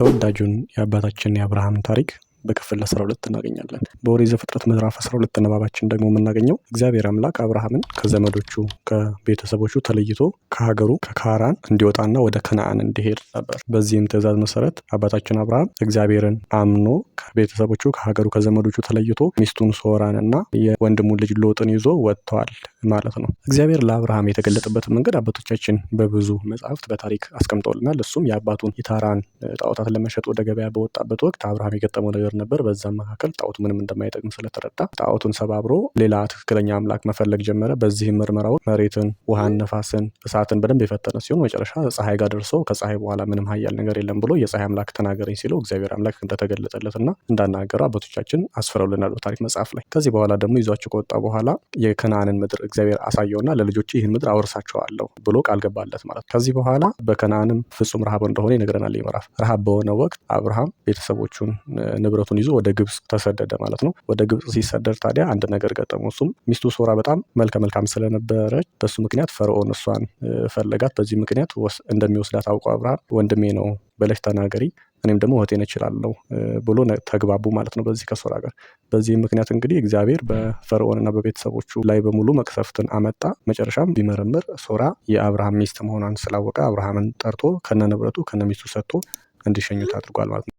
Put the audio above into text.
ተወዳጁን የአባታችን የአብርሃምን ታሪክ በክፍል 12 እናገኛለን። በኦሪት ዘፍጥረት ምዕራፍ 12 ንባባችን ደግሞ የምናገኘው እግዚአብሔር አምላክ አብርሃምን ከዘመዶቹ ከቤተሰቦቹ ተለይቶ ከሀገሩ ከካራን እንዲወጣና ወደ ከነዓን እንዲሄድ ነበር። በዚህም ትእዛዝ መሰረት አባታችን አብርሃም እግዚአብሔርን አምኖ ከቤተሰቦቹ ከሀገሩ ከዘመዶቹ ተለይቶ ሚስቱን ሶራንና የወንድሙን ልጅ ሎጥን ይዞ ወጥተዋል ማለት ነው። እግዚአብሔር ለአብርሃም የተገለጠበት መንገድ አባቶቻችን በብዙ መጽሐፍት በታሪክ አስቀምጠውልናል። እሱም የአባቱን የታራን ጣዖታትን ለመሸጥ ወደ ገበያ በወጣበት ወቅት አብርሃም የገጠመው ነገር ነበር። በዛም መካከል ጣዖቱ ምንም እንደማይጠቅም ስለተረዳ ጣዖቱን ሰባብሮ ሌላ ትክክለኛ አምላክ መፈለግ ጀመረ። በዚህም ምርመራው መሬትን፣ ውሃን፣ ነፋስን፣ እሳትን በደንብ የፈተነ ሲሆን መጨረሻ ፀሐይ ጋር ደርሶ ከፀሐይ በኋላ ምንም ኃያል ነገር የለም ብሎ የፀሐይ አምላክ ተናገረኝ ሲለው እግዚአብሔር አምላክ እንደተገለጠለትና እንዳናገረው አባቶቻችን አስፍረውልናል በታሪክ መጽሐፍ ላይ። ከዚህ በኋላ ደግሞ ይዟቸው ከወጣ በኋላ የከነዓንን ምድር እግዚአብሔር አሳየውና ለልጆች ይህን ምድር አወርሳቸዋለሁ ብሎ ቃል ገባለት ማለት። ከዚህ በኋላ በከነዓንም ፍጹም ረሃብ እንደሆነ ይነግረናል ምዕራፍ። ረሃብ በሆነ ወቅት አብርሃም ቤተሰቦቹን ንብረቱን ይዞ ወደ ግብጽ ተሰደደ ማለት ነው። ወደ ግብጽ ሲሰደድ ታዲያ አንድ ነገር ገጠመው። እሱም ሚስቱ ሶራ በጣም መልከ መልካም ስለነበረች በሱ ምክንያት ፈርዖን እሷን ፈለጋት። በዚህ ምክንያት እንደሚወስዳት አውቆ አብርሃም ወንድሜ ነው በለሽ ተናገሪ እኔም ደግሞ እህቴን እችላለሁ ብሎ ተግባቡ ማለት ነው በዚህ ከሶራ ጋር። በዚህ ምክንያት እንግዲህ እግዚአብሔር በፈርዖንና በቤተሰቦቹ ላይ በሙሉ መቅሰፍትን አመጣ። መጨረሻም ቢመረምር ሶራ የአብርሃም ሚስት መሆኗን ስላወቀ አብርሃምን ጠርቶ ከነ ንብረቱ ከነ ሚስቱ ሰጥቶ እንዲሸኙት አድርጓል ማለት ነው።